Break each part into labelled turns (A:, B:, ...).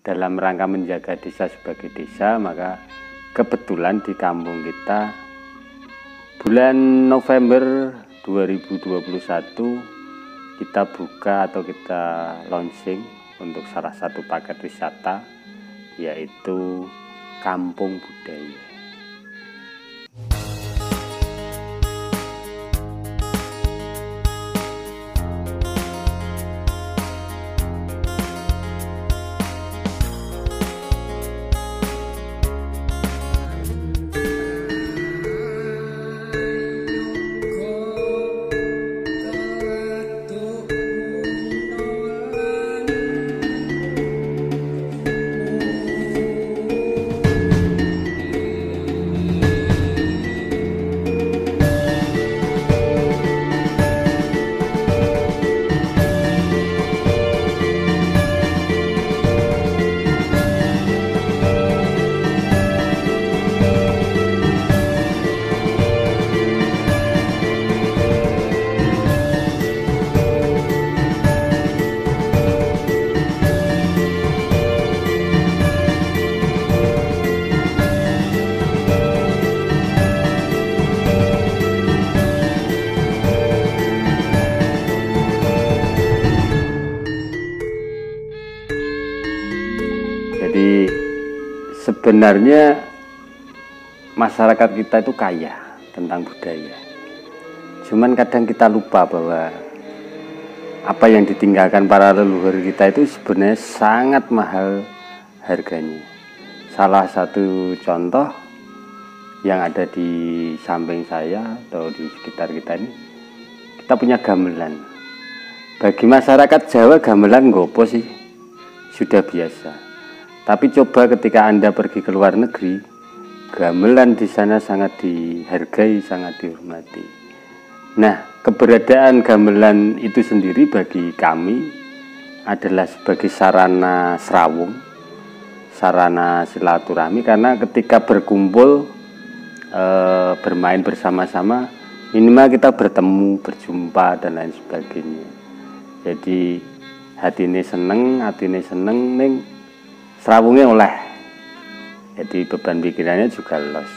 A: dalam rangka menjaga desa sebagai desa, maka kebetulan di kampung kita bulan November 2021 kita buka atau kita launching untuk salah satu paket wisata, yaitu Kampung Budaya. Jadi sebenarnya masyarakat kita itu kaya tentang budaya. Cuman kadang kita lupa bahwa apa yang ditinggalkan para leluhur kita itu sebenarnya sangat mahal harganya. Salah satu contoh yang ada di samping saya atau di sekitar kita ini, kita punya gamelan. Bagi masyarakat Jawa gamelan ngopo sih? Sudah biasa. Tapi coba ketika Anda pergi ke luar negeri, gamelan di sana sangat dihargai, sangat dihormati. Nah, keberadaan gamelan itu sendiri bagi kami adalah sebagai sarana serawung, sarana silaturahmi, karena ketika berkumpul, bermain bersama-sama, minimal kita bertemu, berjumpa, dan lain sebagainya. Jadi hati ini seneng ning serawungnya oleh, jadi beban pikirannya juga los.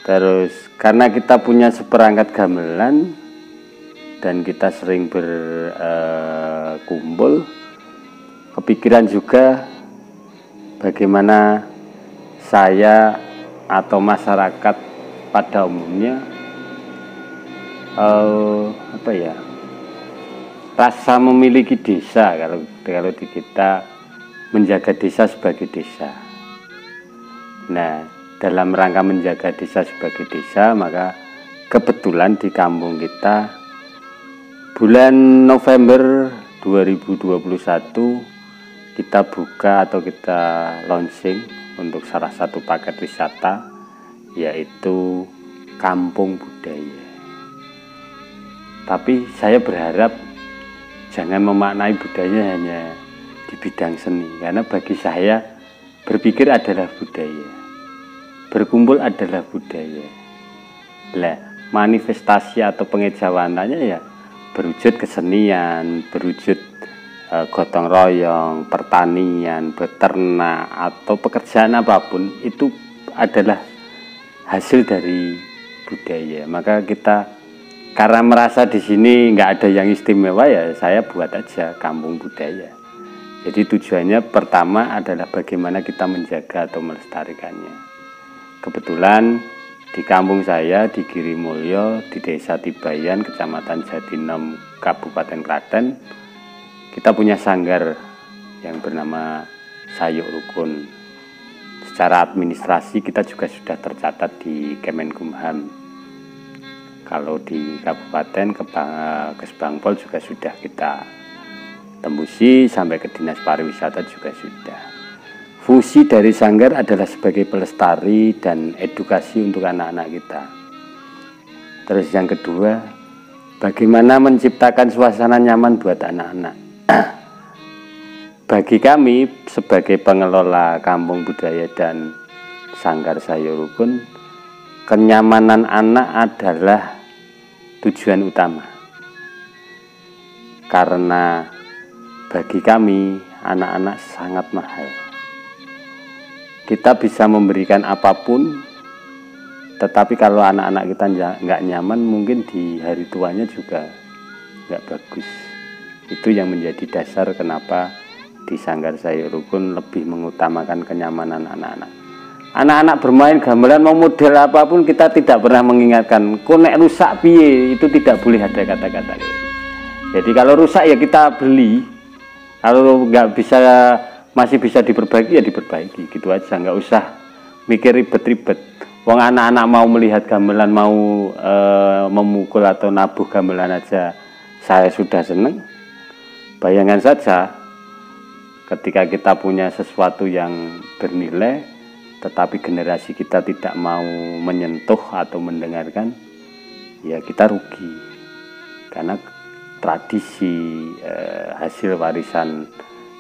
A: Terus karena kita punya seperangkat gamelan dan kita sering berkumpul, kepikiran juga bagaimana saya atau masyarakat pada umumnya rasa memiliki desa, kalau di kita menjaga desa sebagai desa. Nah, dalam rangka menjaga desa sebagai desa, maka kebetulan di kampung kita bulan November 2021 kita buka atau kita launching untuk salah satu paket wisata, yaitu Kampung Budaya. Tapi saya berharap jangan memaknai budaya hanya di bidang seni, karena bagi saya berpikir adalah budaya, berkumpul adalah budaya. Lah, manifestasi atau pengejawanannya ya berwujud kesenian, berwujud gotong royong, pertanian, beternak, atau pekerjaan apapun itu adalah hasil dari budaya. Maka kita karena merasa di sini nggak ada yang istimewa, ya saya buat aja Kampung Budaya. Jadi tujuannya pertama adalah bagaimana kita menjaga atau melestarikannya. Kebetulan di kampung saya di Girimulyo, di Desa Tibayan, Kecamatan Jatinom, Kabupaten Klaten, kita punya sanggar yang bernama Sayuk Rukun. Secara administrasi kita juga sudah tercatat di Kemenkumham. Kalau di Kabupaten Kesbangpol juga sudah kita tembusi, sampai ke Dinas Pariwisata juga sudah. Fungsi dari sanggar adalah sebagai pelestari dan edukasi untuk anak-anak kita. Terus yang kedua, bagaimana menciptakan suasana nyaman buat anak-anak. Bagi kami sebagai pengelola Kampung Budaya dan Sanggar Sayuk Rukun, kenyamanan anak adalah tujuan utama. Karena bagi kami anak-anak sangat mahal. Kita bisa memberikan apapun, tetapi kalau anak-anak kita nggak nyaman, mungkin di hari tuanya juga nggak bagus. Itu yang menjadi dasar kenapa di Sanggar Sayur Rukun lebih mengutamakan kenyamanan anak-anak. Anak-anak bermain gamelan mau model apapun, kita tidak pernah mengingatkan kok nek rusak piye, itu tidak boleh ada kata-kata. Jadi kalau rusak ya kita beli, kalau nggak bisa, masih bisa diperbaiki ya diperbaiki, gitu aja, nggak usah mikir ribet-ribet. Wong anak-anak mau melihat gamelan, mau memukul atau nabuh gamelan aja saya sudah seneng. Bayangkan saja ketika kita punya sesuatu yang bernilai, tetapi generasi kita tidak mau menyentuh atau mendengarkan, ya kita rugi. Karena tradisi hasil warisan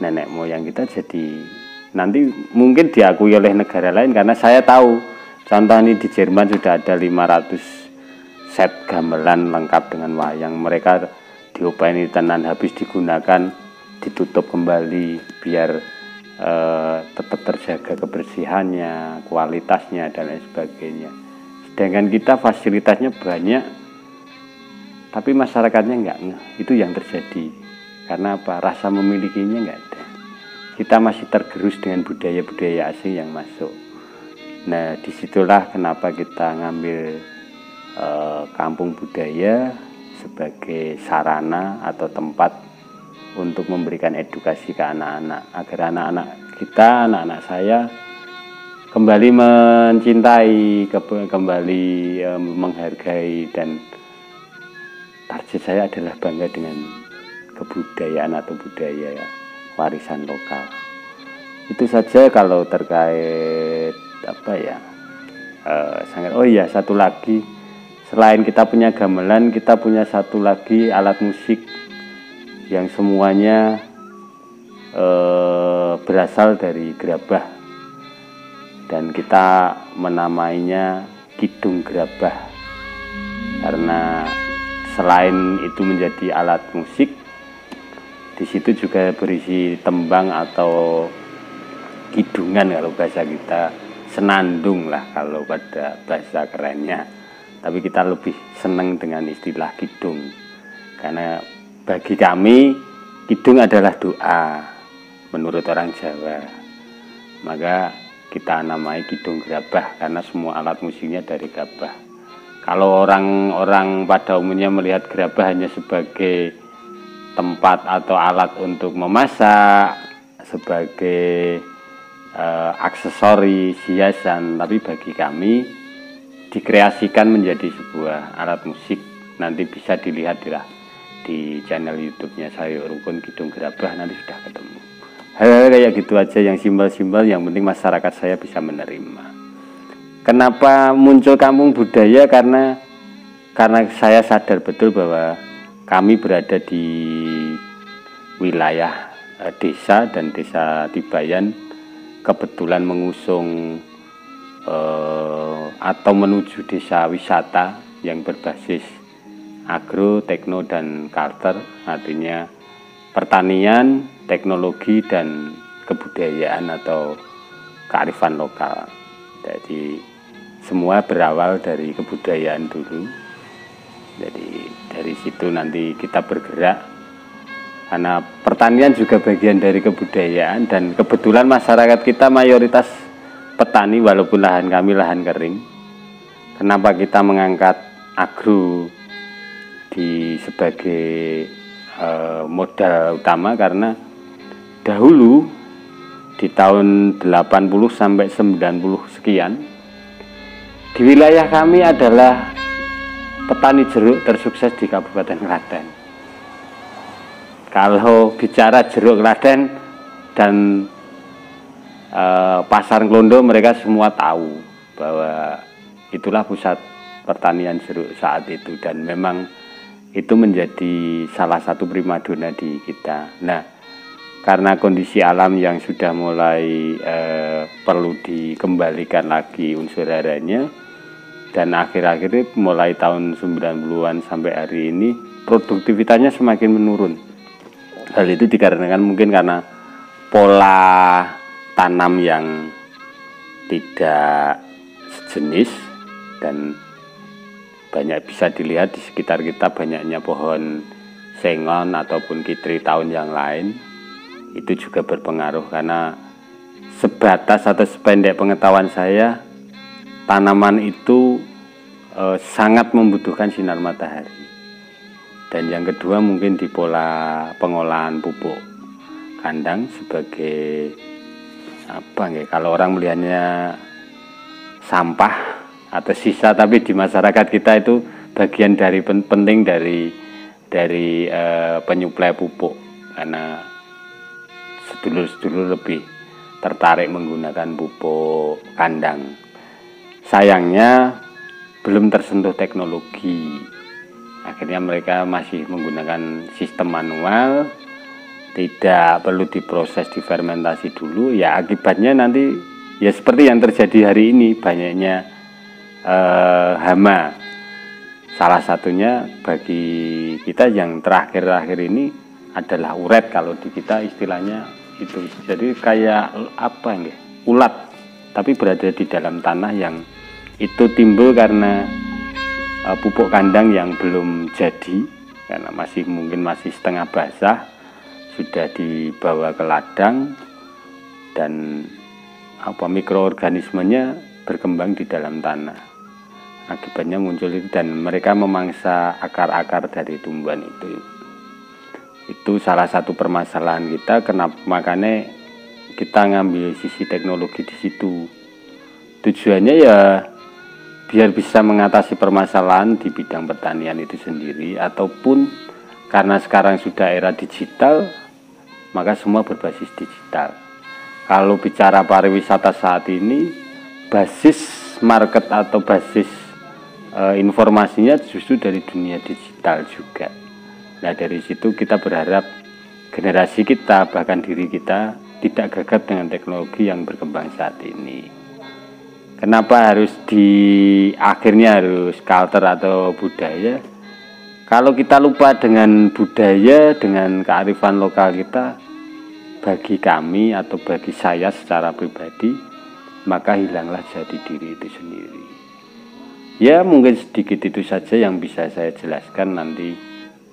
A: nenek moyang kita jadi nanti mungkin diakui oleh negara lain, karena saya tahu contoh ini di Jerman sudah ada 500 set gamelan lengkap dengan wayang. Mereka diopeni tenan habis digunakan, ditutup kembali biar tetap terjaga kebersihannya, kualitasnya dan lain sebagainya. Sedangkan kita fasilitasnya banyak, tapi masyarakatnya enggak ngeh. Itu yang terjadi. Karena apa? Rasa memilikinya enggak ada. Kita masih tergerus dengan budaya-budaya asing yang masuk. Nah, disitulah kenapa kita ngambil kampung budaya sebagai sarana atau tempat untuk memberikan edukasi ke anak-anak, agar anak-anak kita, anak-anak saya kembali mencintai, kembali menghargai, dan target saya adalah bangga dengan kebudayaan atau budaya warisan lokal. Itu saja kalau terkait sangat. Oh iya, satu lagi, selain kita punya gamelan, kita punya satu lagi alat musik yang semuanya berasal dari gerabah, dan kita menamainya kidung gerabah karena selain itu menjadi alat musik, di situ juga berisi tembang atau kidungan kalau bahasa kita, senandung lah kalau pada bahasa kerennya. Tapi kita lebih senang dengan istilah kidung, karena bagi kami kidung adalah doa menurut orang Jawa. Maka kita namai kidung gerabah karena semua alat musiknya dari gerabah. Kalau orang-orang pada umumnya melihat gerabah hanya sebagai tempat atau alat untuk memasak, sebagai aksesoris, hiasan, tapi bagi kami dikreasikan menjadi sebuah alat musik. Nanti bisa dilihat di channel YouTube-nya Sayur Rukun Kidung Gerabah, nanti sudah ketemu. Hal-hal kayak gitu aja yang simpel-simpel, yang penting masyarakat saya bisa menerima. Kenapa muncul kampung budaya? Karena saya sadar betul bahwa kami berada di wilayah desa, dan desa Tibayan kebetulan mengusung atau menuju desa wisata yang berbasis agro, tekno, dan culture, artinya pertanian, teknologi, dan kebudayaan atau kearifan lokal. Jadi semua berawal dari kebudayaan dulu. Jadi dari situ nanti kita bergerak, karena pertanian juga bagian dari kebudayaan, dan kebetulan masyarakat kita mayoritas petani walaupun lahan kami lahan kering. Kenapa kita mengangkat agro sebagai modal utama? Karena dahulu di tahun 80 sampai 90 sekian di wilayah kami adalah petani jeruk tersukses di Kabupaten Klaten. Kalau bicara jeruk Klaten dan Pasar Klondo, mereka semua tahu bahwa itulah pusat pertanian jeruk saat itu, dan memang itu menjadi salah satu primadona di kita. Nah, karena kondisi alam yang sudah mulai perlu dikembalikan lagi unsur harianya, dan akhir-akhir mulai tahun 90-an sampai hari ini produktivitasnya semakin menurun. Hal itu dikarenakan mungkin karena pola tanam yang tidak sejenis, dan banyak bisa dilihat di sekitar kita banyaknya pohon sengon ataupun kitri tahun yang lain. Itu juga berpengaruh, karena sebatas atau sependek pengetahuan saya, tanaman itu sangat membutuhkan sinar matahari. Dan yang kedua mungkin di pola pengolahan pupuk kandang sebagai apa nggih, kalau orang melihatnya sampah atau sisa, tapi di masyarakat kita itu bagian dari penting dari penyuplai pupuk, karena sedulur-sedulur lebih tertarik menggunakan pupuk kandang. Sayangnya belum tersentuh teknologi, akhirnya mereka masih menggunakan sistem manual, tidak perlu diproses, difermentasi dulu. Ya akibatnya nanti ya seperti yang terjadi hari ini, banyaknya hama. Salah satunya bagi kita yang terakhir-akhir ini adalah uret, kalau di kita istilahnya itu. Jadi kayak apa ya, ulat, tapi berada di dalam tanah, yang itu timbul karena pupuk kandang yang belum jadi, karena mungkin masih setengah basah, sudah dibawa ke ladang, dan mikroorganismenya berkembang di dalam tanah. Akibatnya muncul itu, dan mereka memangsa akar-akar dari tumbuhan itu. Itu salah satu permasalahan kita, kenapa makanya kita ngambil sisi teknologi di situ. Tujuannya ya biar bisa mengatasi permasalahan di bidang pertanian itu sendiri, ataupun karena sekarang sudah era digital, maka semua berbasis digital. Kalau bicara pariwisata saat ini, basis market atau basis informasinya justru dari dunia digital juga. Nah, dari situ kita berharap generasi kita, bahkan diri kita, tidak gagap dengan teknologi yang berkembang saat ini. Kenapa akhirnya harus culture atau budaya? Kalau kita lupa dengan budaya, dengan kearifan lokal kita, bagi kami atau bagi saya secara pribadi, maka hilanglah jati diri itu sendiri. Ya mungkin sedikit itu saja yang bisa saya jelaskan, nanti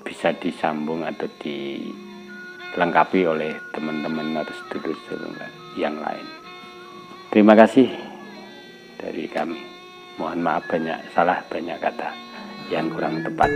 A: bisa disambung atau dilengkapi oleh teman-teman atau sedulur-sedulur yang lain. Terima kasih dari kami. Mohon maaf banyak salah, banyak kata yang kurang tepat.